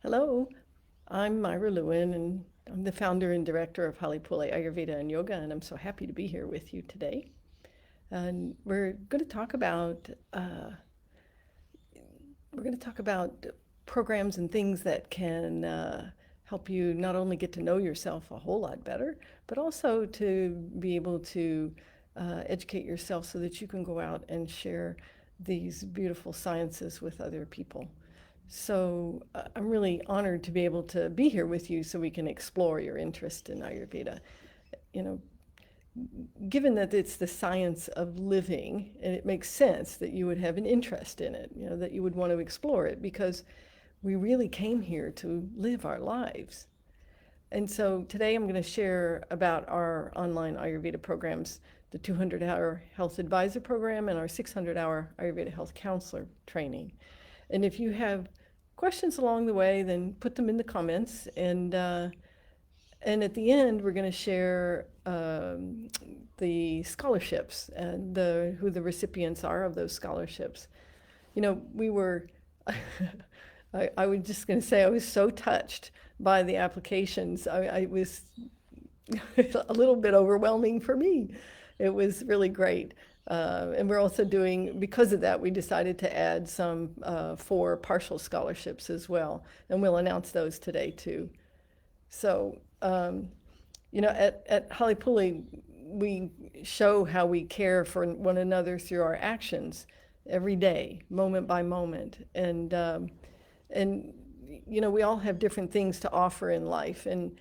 Hello, I'm Myra Lewin, and I'm the founder and director of Hale Pule Ayurveda and Yoga, and I'm so happy to be here with you today. And we're going to talk about programs and things that can help you not only get to know yourself a whole lot better, but also to be able to educate yourself so that you can go out and share these beautiful sciences with other people. So I'm really honored to be able to be here with you so we can explore your interest in Ayurveda. You know, given that it's the science of living, and it makes sense that you would have an interest in it, that you would want to explore it because we really came here to live our lives. And so today I'm going to share about our online Ayurveda programs, the 200-hour Health Advisor program and our 600-hour Ayurveda Health Counselor training. And if you have questions along the way, then put them in the comments. And at the end, we're going to share the scholarships and who the recipients are of those scholarships. We were, I was just going to say, I was so touched by the applications. I was a little bit overwhelming for me. It was really great. And we're also because of that, we decided to add some for partial scholarships as well. And we'll announce those today too. So, at Hale Pule, we show how we care for one another through our actions every day, moment by moment. And we all have different things to offer in life. And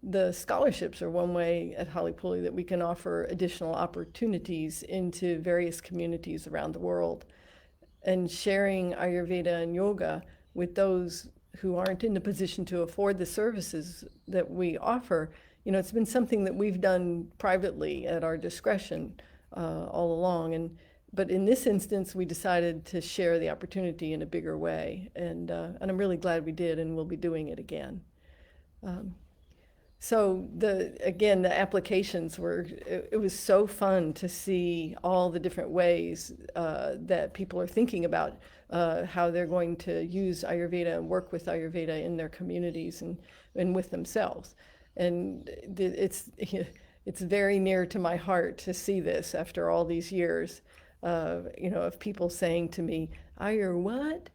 the scholarships are one way at Hale Pule that we can offer additional opportunities into various communities around the world. And sharing Ayurveda and yoga with those who aren't in the position to afford the services that we offer, it's been something that we've done privately at our discretion all along. But in this instance, we decided to share the opportunity in a bigger way. And I'm really glad we did, and we'll be doing it again. So the applications it was so fun to see all the different ways that people are thinking about how they're going to use Ayurveda and work with Ayurveda in their communities and with themselves. And it's very near to my heart to see this after all these years, of people saying to me, Ayur what?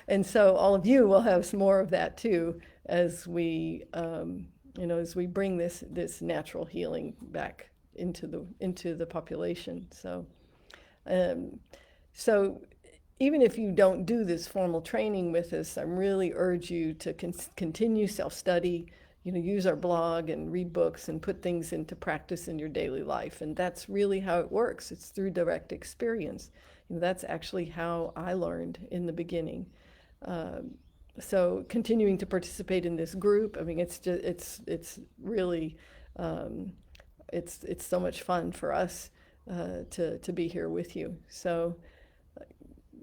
And so all of you will have some more of that too as we bring this natural healing back into the population. So even if you don't do this formal training with us, I really urge you to continue self-study, use our blog and read books and put things into practice in your daily life. And that's really how it works. It's through direct experience. That's actually how I learned in the beginning. So continuing to participate in this group, I mean, it's really it's so much fun for us to be here with you. So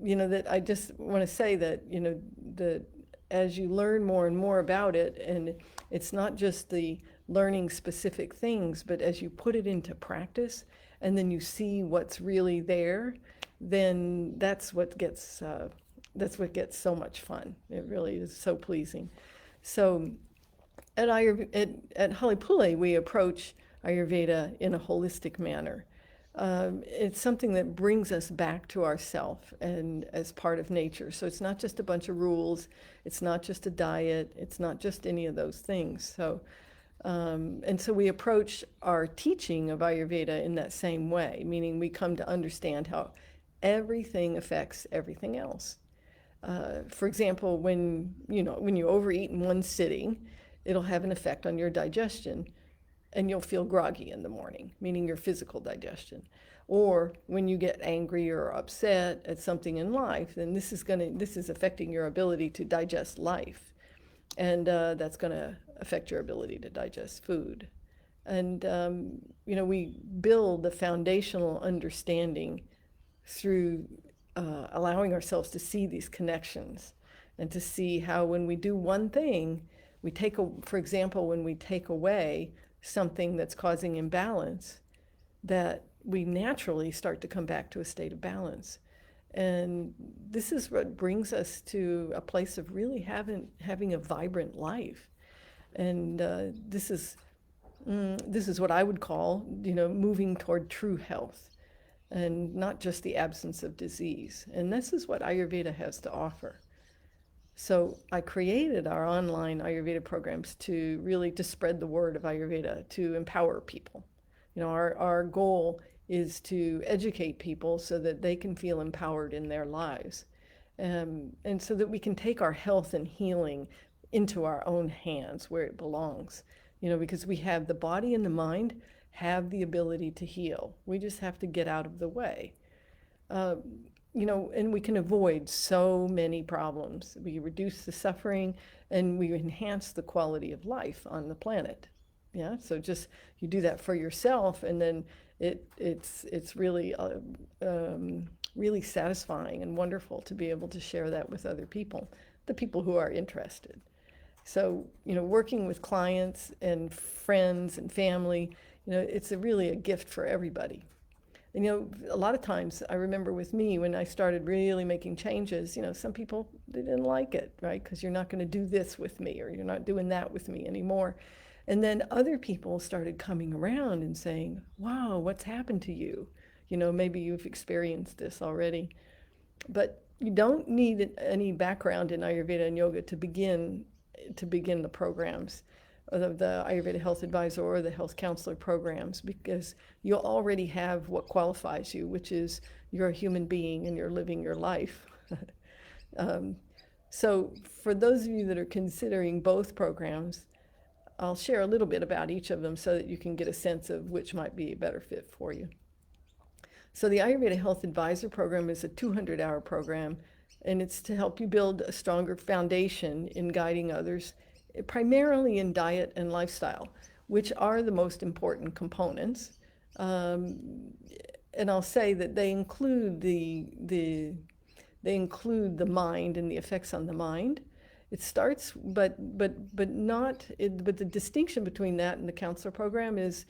that I just want to say that that as you learn more and more about it, and it's not just the learning specific things, but as you put it into practice and then you see what's really there, then that's what gets so much fun. It really is so pleasing. So at Hale Pule, we approach Ayurveda in a holistic manner. It's something that brings us back to ourself and as part of nature. So it's not just a bunch of rules. It's not just a diet. It's not just any of those things. And so we approach our teaching of Ayurveda in that same way, meaning we come to understand how everything affects everything else. For example, when you overeat in one sitting, it'll have an effect on your digestion, and you'll feel groggy in the morning, meaning your physical digestion. Or when you get angry or upset at something in life, then this is affecting your ability to digest life, and that's going to affect your ability to digest food. And we build the foundational understanding through allowing ourselves to see these connections and to see how when we do one thing, for example, when we take away something that's causing imbalance, that we naturally start to come back to a state of balance. And this is what brings us to a place of really having a vibrant life. And this is what I would call, moving toward true health and not just the absence of disease. And this is what Ayurveda has to offer. So I created our online Ayurveda programs to spread the word of Ayurveda, to empower people. Our goal is to educate people so that they can feel empowered in their lives. And so that we can take our health and healing into our own hands where it belongs. Because we have the body and the mind have the ability to heal. We just have to get out of the way. And we can avoid so many problems. We reduce the suffering and we enhance the quality of life on the planet. Yeah, so just you do that for yourself, and then it's really really satisfying and wonderful to be able to share that with other people, the people who are interested. So working with clients and friends and family, it's really a gift for everybody. And a lot of times I remember with me when I started really making changes, some people, they didn't like it, right? Because you're not going to do this with me, or you're not doing that with me anymore. And then other people started coming around and saying, wow, what's happened to you? Maybe you've experienced this already. But you don't need any background in Ayurveda and yoga to begin the programs of the Ayurveda Health Advisor or the Health Counselor programs, because you'll already have what qualifies you, which is you're a human being and you're living your life. So for those of you that are considering both programs, I'll share a little bit about each of them so that you can get a sense of which might be a better fit for you. So the Ayurveda Health Advisor program is a 200-hour program, and it's to help you build a stronger foundation in guiding others, primarily in diet and lifestyle, which are the most important components. And I'll say that they include the mind and the effects on the mind. It starts, but the distinction between that and the counselor program is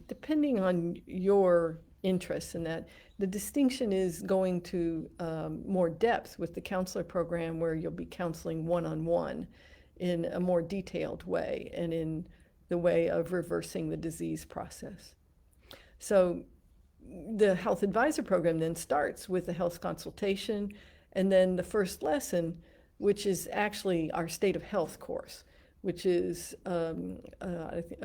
depending on your interests in that. The distinction is going to more depth with the counselor program, where you'll be counseling one-on-one in a more detailed way and in the way of reversing the disease process. So the health advisor program then starts with the health consultation, and then the first lesson, which is actually our state of health course, which is I think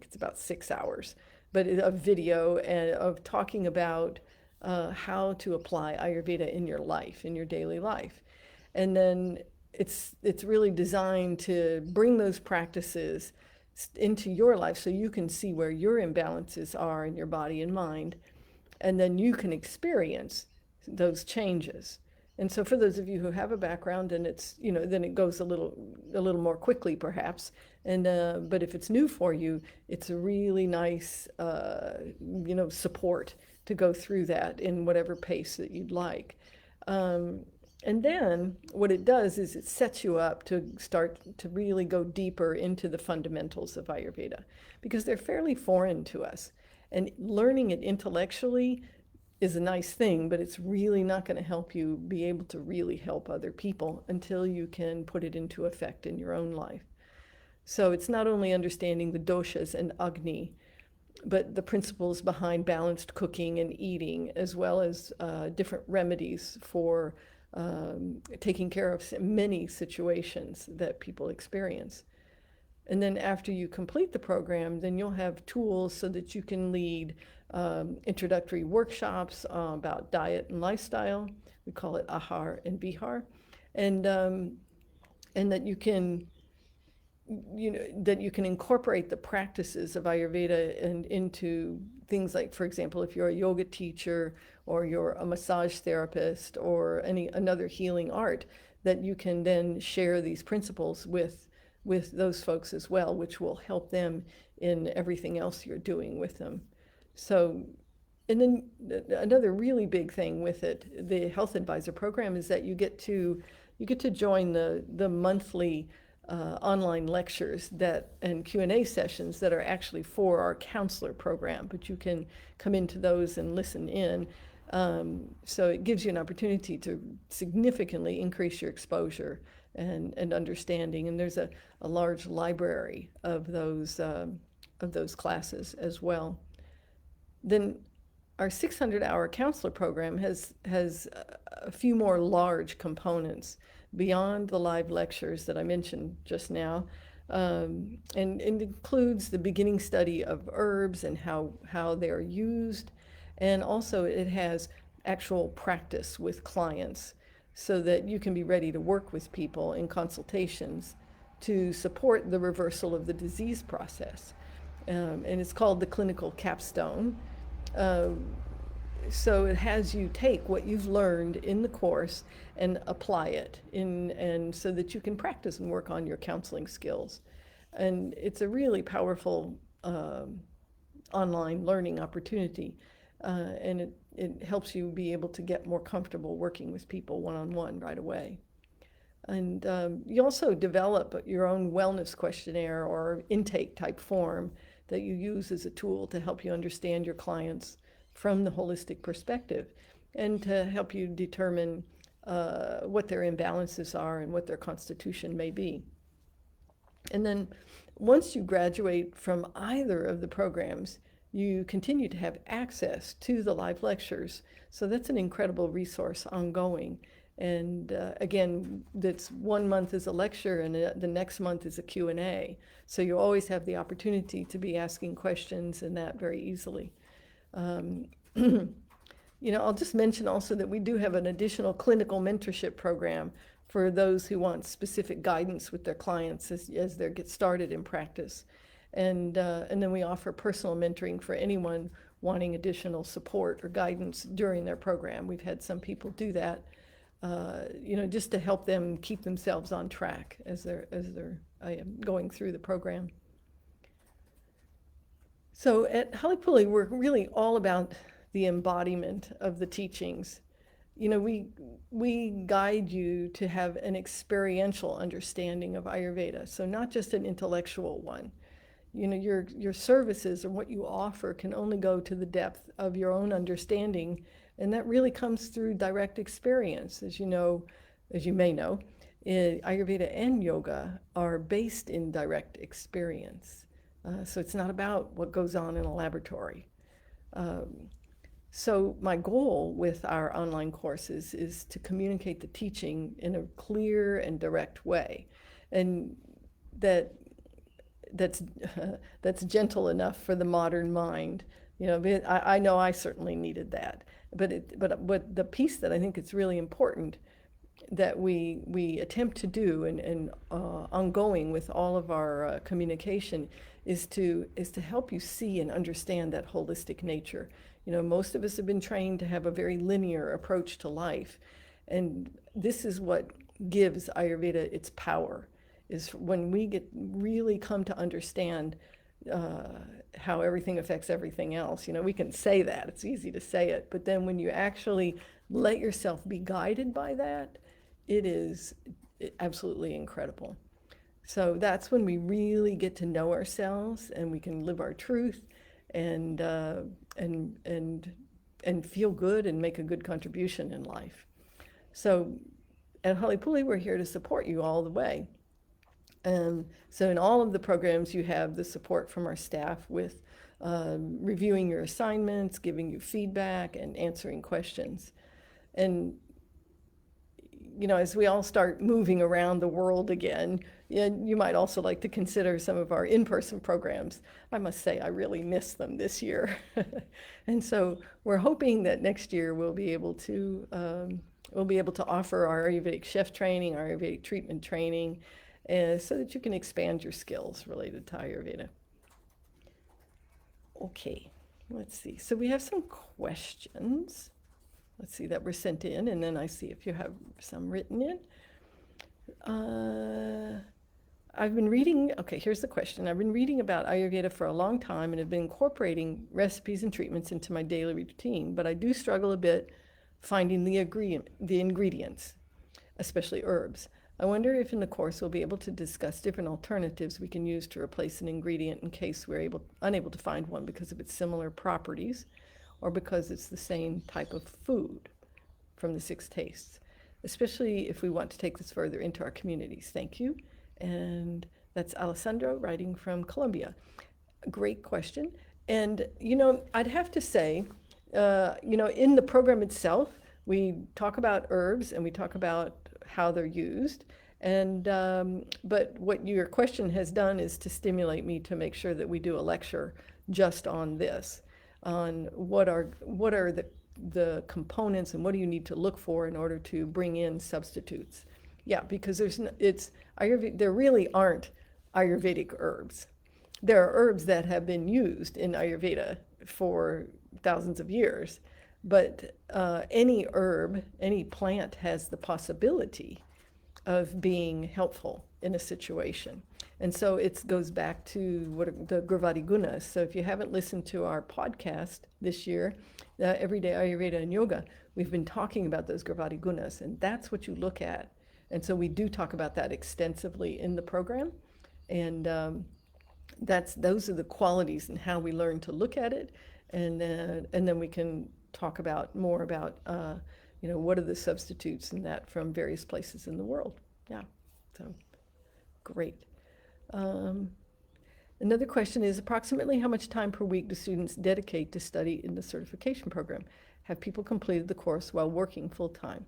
it's about 6 hours, but a video of talking about how to apply Ayurveda in your life, in your daily life. And then it's really designed to bring those practices into your life so you can see where your imbalances are in your body and mind, and then you can experience those changes. And so for those of you who have a background, and it's, then it goes a little more quickly perhaps. And but if it's new for you, it's a really nice support to go through that in whatever pace that you'd like. And then what it does is it sets you up to start to really go deeper into the fundamentals of Ayurveda, because they're fairly foreign to us. And learning it intellectually is a nice thing, but it's really not going to help you be able to really help other people until you can put it into effect in your own life. So it's not only understanding the doshas and Agni, but the principles behind balanced cooking and eating, as well as different remedies for taking care of many situations that people experience. And then after you complete the program, then you'll have tools so that you can lead introductory workshops about diet and lifestyle. We call it Ahar and Bihar. And that you can incorporate the practices of Ayurveda and into things like, for example, if you're a yoga teacher or you're a massage therapist or another healing art, that you can then share these principles with those folks as well, which will help them in everything else you're doing with them. So, and then another really big thing with it, the Health Advisor program, is that you get to join the monthly online lectures and Q&A sessions that are actually for our counselor program, but you can come into those and listen in. So it gives you an opportunity to significantly increase your exposure and understanding. And there's a large library of those classes as well. Then our 600-hour counselor program has a few more large components beyond the live lectures that I mentioned just now. And it includes the beginning study of herbs and how they're used. And also it has actual practice with clients so that you can be ready to work with people in consultations to support the reversal of the disease process. And it's called the clinical capstone. So it has you take what you've learned in the course and apply it and so that you can practice and work on your counseling skills. And it's a really powerful online learning opportunity, and it helps you be able to get more comfortable working with people one-on-one right away. And you also develop your own wellness questionnaire or intake type form that you use as a tool to help you understand your clients from the holistic perspective and to help you determine what their imbalances are and what their constitution may be. And then once you graduate from either of the programs, you continue to have access to the live lectures. So that's an incredible resource ongoing. And again, that's 1 month is a lecture and the next month is a Q&A. So you always have the opportunity to be asking questions and that very easily. I'll just mention also that we do have an additional clinical mentorship program for those who want specific guidance with their clients as they get started in practice. And then we offer personal mentoring for anyone wanting additional support or guidance during their program. We've had some people do that, just to help them keep themselves on track as they're going through the program. So at Hale Pule, we're really all about the embodiment of the teachings. We guide you to have an experiential understanding of Ayurveda, so not just an intellectual one. Your services and what you offer can only go to the depth of your own understanding, and that really comes through direct experience. As you may know, Ayurveda and Yoga are based in direct experience. So it's not about what goes on in a laboratory. So my goal with our online courses is to communicate the teaching in a clear and direct way, and that's gentle enough for the modern mind. I know I certainly needed that, but the piece that I think it's really important that we attempt to do and ongoing with all of our communication is to help you see and understand that holistic nature. Most of us have been trained to have a very linear approach to life, and this is what gives Ayurveda its power, is when we really come to understand how everything affects everything else. We can say that, it's easy to say it, but then when you actually let yourself be guided by that, it is absolutely incredible. So that's when we really get to know ourselves and we can live our truth and feel good and make a good contribution in life. So at Hale Pule, we're here to support you all the way. So in all of the programs, you have the support from our staff with reviewing your assignments, giving you feedback, and answering questions. And as we all start moving around the world again, you might also like to consider some of our in-person programs. I must say, I really miss them this year. And so we're hoping that next year we'll be able to offer our Ayurvedic chef training, our Ayurvedic treatment training, so that you can expand your skills related to Ayurveda. Okay, let's see. So we have some questions. Let's see that were sent in, and then I see if you have some written in. I've been reading, okay, here's the question. I've been reading about Ayurveda for a long time and have been incorporating recipes and treatments into my daily routine, but I do struggle a bit finding the ingredients, especially herbs. I wonder if in the course we'll be able to discuss different alternatives we can use to replace an ingredient in case we're unable to find one because of its similar properties, or because it's the same type of food from the six tastes, especially if we want to take this further into our communities. Thank you. And that's Alessandro writing from Colombia. Great question. And, I'd have to say, in the program itself, we talk about herbs and we talk about how they're used. And, but what your question has done is to stimulate me to make sure that we do a lecture just on this, on what are the components and what do you need to look for in order to bring in substitutes. Yeah, because there really aren't Ayurvedic herbs. There are herbs that have been used in Ayurveda for thousands of years, but any herb, any plant has the possibility of being helpful in a situation. And so it goes back to the Gravati Gunas. So if you haven't listened to our podcast this year, Everyday Ayurveda and Yoga, we've been talking about those Gravati Gunas, and that's what you look at. And so we do talk about that extensively in the program. And those are the qualities and how we learn to look at it. And then we can talk more about what are the substitutes and that from various places in the world. Yeah, so great. Another question is, approximately how much time per week do students dedicate to study in the certification program? Have people completed the course while working full-time?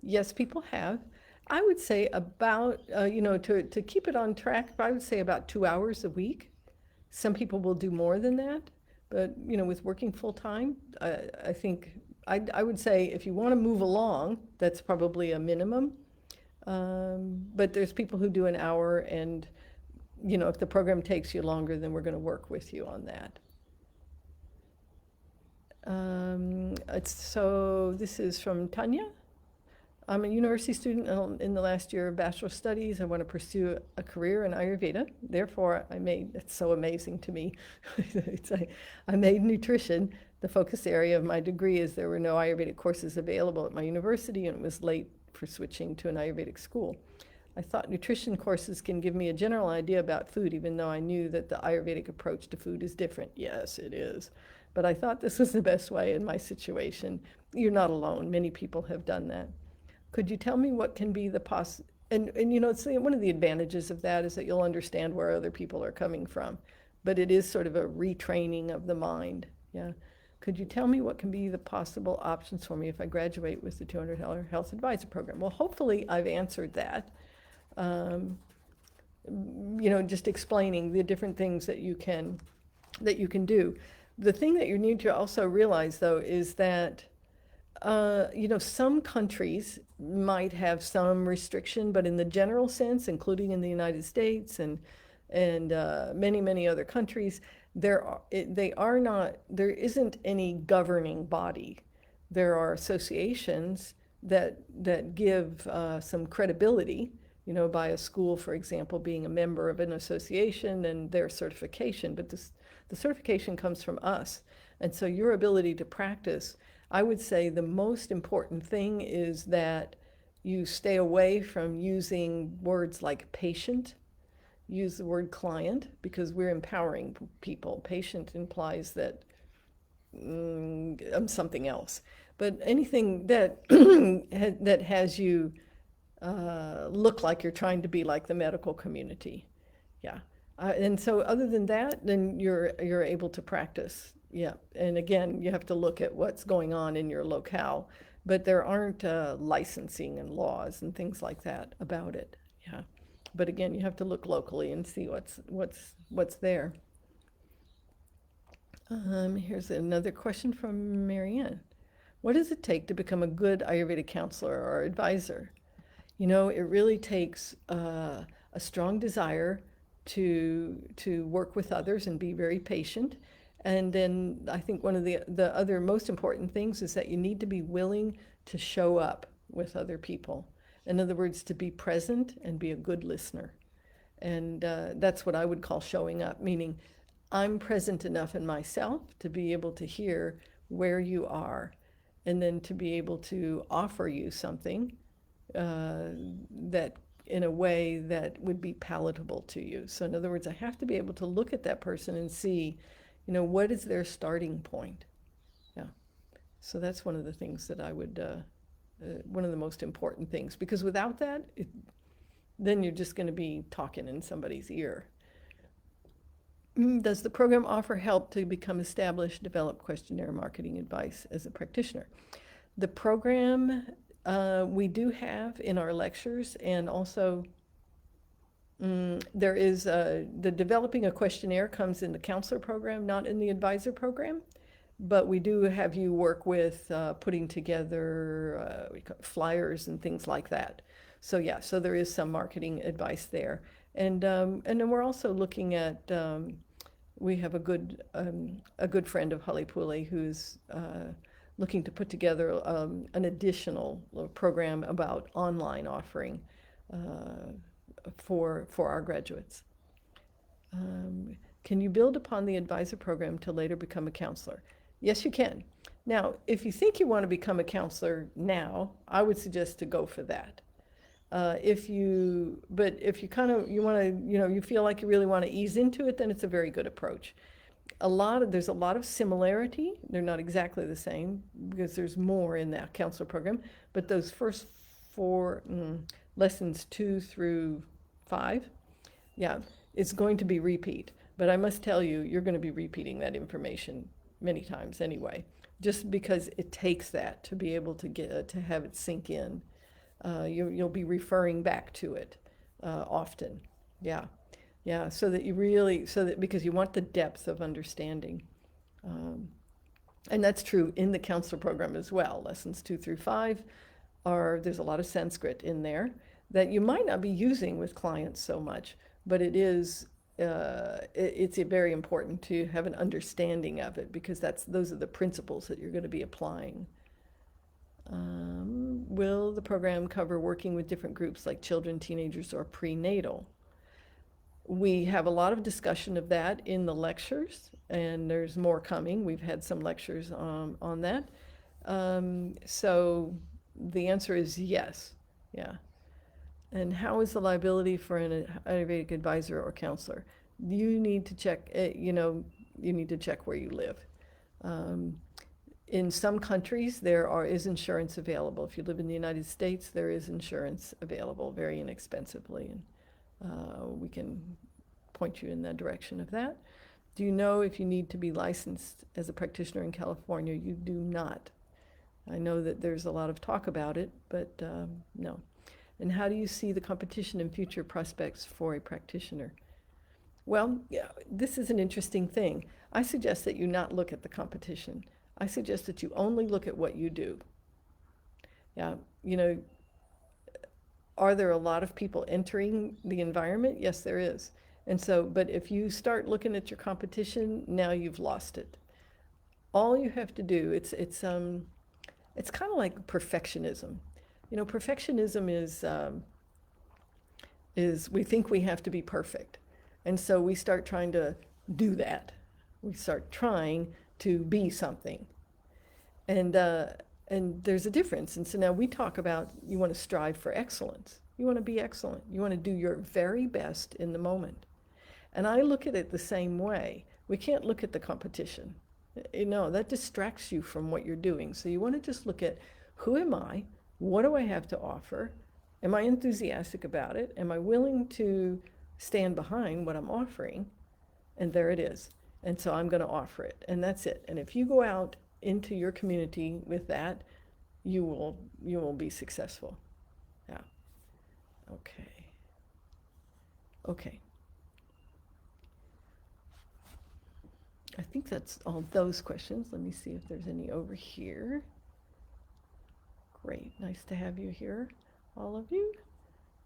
Yes, people have. I would say about, to keep it on track, I would say about 2 hours a week. Some people will do more than that, but, with working full-time, I think I would say if you want to move along, that's probably a minimum. But there's people who do an hour, and, if the program takes you longer, then we're going to work with you on that. So this is from Tanya. I'm a university student in the last year of Bachelor of Studies. I want to pursue a career in Ayurveda. Therefore, it's so amazing to me. I made nutrition the focus area of my degree, as there were no Ayurvedic courses available at my university, and it was late for switching to an Ayurvedic school. I thought nutrition courses can give me a general idea about food, even though I knew that the Ayurvedic approach to food is different. Yes, it is. But I thought this was the best way in my situation. You're not alone. Many people have done that. Could you tell me what can be the and it's one of the advantages of that is that you'll understand where other people are coming from. But it is sort of a retraining of the mind. Yeah. Could you tell me what can be the possible options for me if I graduate with the $200 health advisor program? Well, hopefully I've answered that. Just explaining the different things that you can do. The thing that you need to also realize, though, is that some countries might have some restriction, but in the general sense, including in the United States and many other countries, there isn't any governing body. There are associations that give some credibility, by a school, for example, being a member of an association and their certification. But the certification comes from us. And so your ability to practice, I would say the most important thing is that you stay away from using words like patient. Use the word client, because we're empowering people. Patient implies that I'm something else. But anything that that has you look like you're trying to be like the medical community. Yeah. And so other than that, then you're able to practice. Yeah. And again, you have to look at what's going on in your locale. But there aren't licensing and laws and things like that about it. Yeah. But again, you have to look locally and see what's there. Here's another question from Marianne. What does it take to become a good Ayurvedic counselor or advisor? It really takes a strong desire to work with others and be very patient. And then I think one of the other most important things is that you need to be willing to show up with other people. In other words, to be present and be a good listener. And that's what I would call showing up, meaning I'm present enough in myself to be able to hear where you are, and then to be able to offer you something that in a way that would be palatable to you. So in other words, I have to be able to look at that person and see, what is their starting point? Yeah. So that's one of the things that I would, one of the most important things, because without that, then you're just going to be talking in somebody's ear. Does the program offer help to become established, develop questionnaire marketing advice as a practitioner? The program we do have in our lectures, and also there is the developing a questionnaire comes in the counselor program, not in the advisor program. But we do have you work with putting together flyers and things like that. So yeah, so there is some marketing advice there. And then we're also looking at, we have a good friend of Hale Pule who's looking to put together an additional program about online offering for our graduates. Can you build upon the advisor program to later become a counselor? Yes, you can. Now, if you think you want to become a counselor now, I would suggest to go for that. But if you kind of, you want to, you feel like you really want to ease into it, then it's a very good approach. There's a lot of similarity. They're not exactly the same because there's more in that counselor program, but those first four lessons 2 through 5, yeah, it's going to be repeat. But I must tell you, you're going to be repeating that information many times anyway, just because it takes that to be able to get to have it sink in. You'll be referring back to it often. Yeah, so that because you want the depth of understanding. And that's true in the counselor program as well. Lessons 2 through 5 there's a lot of Sanskrit in there that you might not be using with clients so much, but it's very important to have an understanding of it, because those are the principles that you're going to be applying. Will the program cover working with different groups like children, teenagers, or prenatal? We have a lot of discussion of that in the lectures, and there's more coming. We've had some lectures on that. So the answer is yes. Yeah. And how is the liability for an Ayurvedic advisor or counselor? You need to check, you need to check where you live. In some countries, there is insurance available. If you live in the United States, there is insurance available very inexpensively, and we can point you in the direction of that. Do you know if you need to be licensed as a practitioner in California? You do not. I know that there's a lot of talk about it, but no. And how do you see the competition and future prospects for a practitioner? Well, yeah, this is an interesting thing. I suggest that you not look at the competition. I suggest that you only look at what you do. Yeah, are there a lot of people entering the environment? Yes, there is. And so, but if you start looking at your competition, now you've lost it. All you have to do, it's kind of like perfectionism. Perfectionism is we think we have to be perfect. And so we start trying to do that. We start trying to be something. And there's a difference. And so now we talk about you want to strive for excellence. You want to be excellent. You want to do your very best in the moment. And I look at it the same way. We can't look at the competition. That distracts you from what you're doing. So you want to just look at, who am I? What do I have to offer? Am I enthusiastic about it? Am I willing to stand behind what I'm offering? And there it is. And so I'm going to offer it. And that's it. And if you go out into your community with that, you will be successful. Yeah. Okay. I think that's all those questions. Let me see if there's any over here. Great. Nice to have you here, all of you.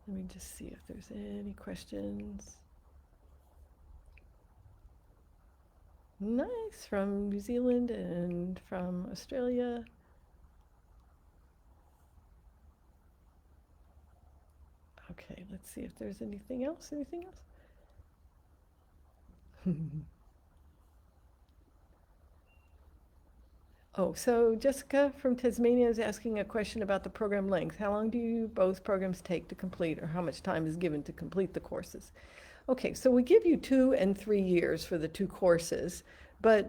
Let me just see if there's any questions. Nice, from New Zealand and from Australia. Okay, let's see if there's anything else. Oh, so Jessica from Tasmania is asking a question about the program length. How long do both programs take to complete, or how much time is given to complete the courses? Okay, so we give you 2 and 3 years for the 2 courses, but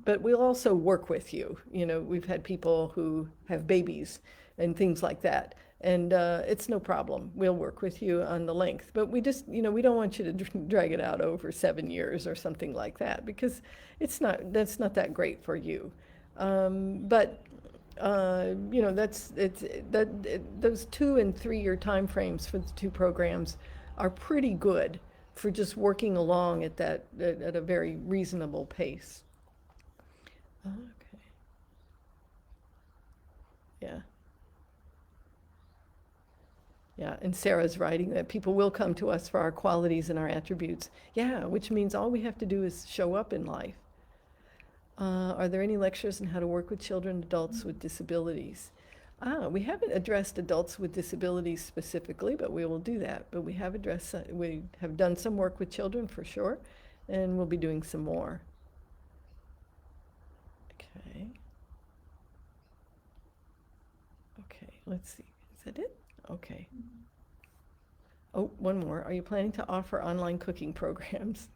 but we'll also work with you. You know, we've had people who have babies and things like that. And it's no problem. We'll work with you on the length. But we just, you know, we don't want you to drag it out over 7 years or something like that, because that's not that great for you. But you know, those 2 and 3 year time frames for the 2 programs are pretty good for just working along at a very reasonable pace. Okay. Yeah. Yeah, and Sarah's writing that people will come to us for our qualities and our attributes. Yeah, which means all we have to do is show up in life. Are there any lectures on how to work with children and adults with disabilities? We haven't addressed adults with disabilities specifically, but we will do that. But we have done some work with children for sure, and we'll be doing some more. Okay. Okay, let's see. Is that it? Okay. Oh, one more. Are you planning to offer online cooking programs?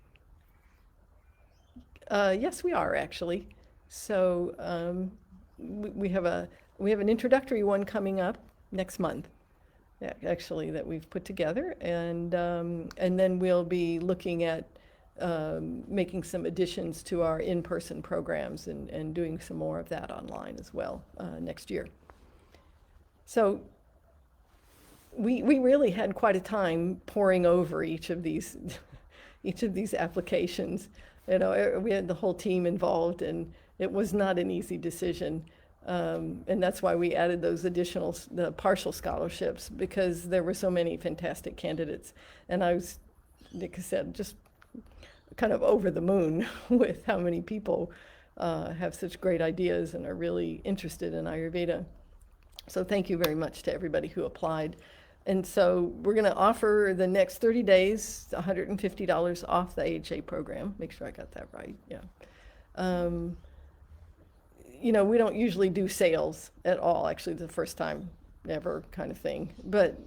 Yes, we are actually. So we have an introductory one coming up next month, actually, that we've put together, and then we'll be looking at making some additions to our in-person programs and doing some more of that online as well next year. So we really had quite a time poring over each of these applications. You know, we had the whole team involved, and it was not an easy decision. And that's why we added those the partial scholarships, because there were so many fantastic candidates. And I was, like I said, just kind of over the moon with how many people have such great ideas and are really interested in Ayurveda. So thank you very much to everybody who applied. And so we're going to offer the next 30 days $150 off the AHA program. Make sure I got that right. Yeah. You know, we don't usually do sales at all. Actually, the first time ever kind of thing. But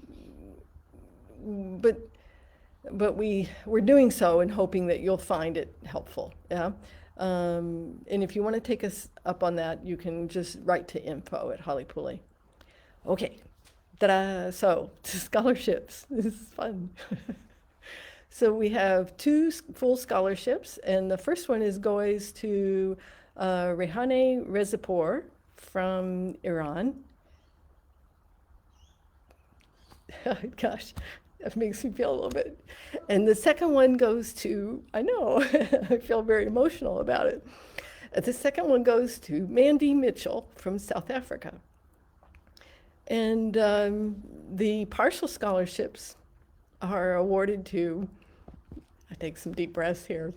we're doing so and hoping that you'll find it helpful. Yeah. And if you want to take us up on that, you can just write to info@Hale Pule. Okay. Ta-da! So, scholarships. This is fun. So we have 2 full scholarships, and the first one goes to Rehane Rezapour from Iran. Gosh, that makes me feel a little bit. And the second one goes to, I know, I feel very emotional about it. The second one goes to Mandy Mitchell from South Africa. And the partial scholarships are awarded to, I take some deep breaths here.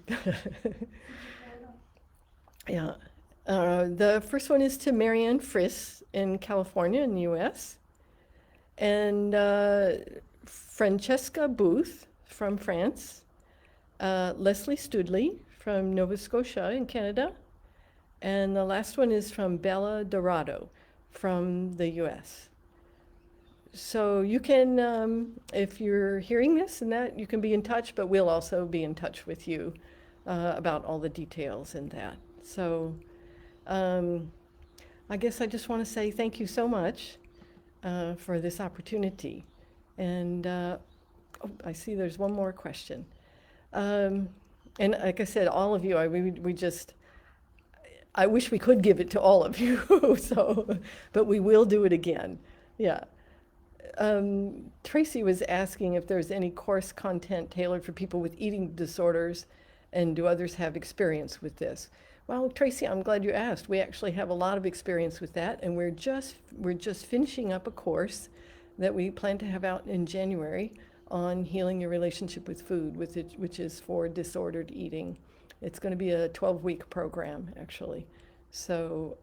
Yeah. The first one is to Marianne Friss in California in the US. And Francesca Booth from France. Leslie Studley from Nova Scotia in Canada. And the last one is from Bella Dorado from the US. So you can, if you're hearing this and that, you can be in touch, but we'll also be in touch with you about all the details and that. So I guess I just want to say thank you so much for this opportunity. And oh, I see there's one more question. And like I said, all of you, I wish we could give it to all of you, but we will do it again. Yeah. Tracy was asking if there's any course content tailored for people with eating disorders, and do others have experience with this? Well, Tracy, I'm glad you asked. We actually have a lot of experience with that, and we're just finishing up a course that we plan to have out in January on healing your relationship with food, which is for disordered eating. It's going to be a 12-week program, actually. So,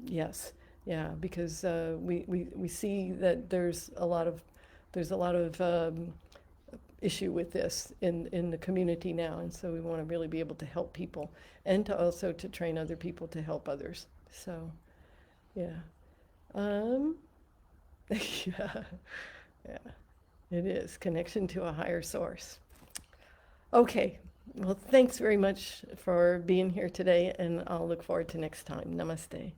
yes. Yeah, because we see that there's a lot of issue with this in the community now, and so we want to really be able to help people and to also to train other people to help others. So, yeah, yeah, yeah, it is connection to a higher source. Okay, Well, thanks very much for being here today, and I'll look forward to next time. Namaste.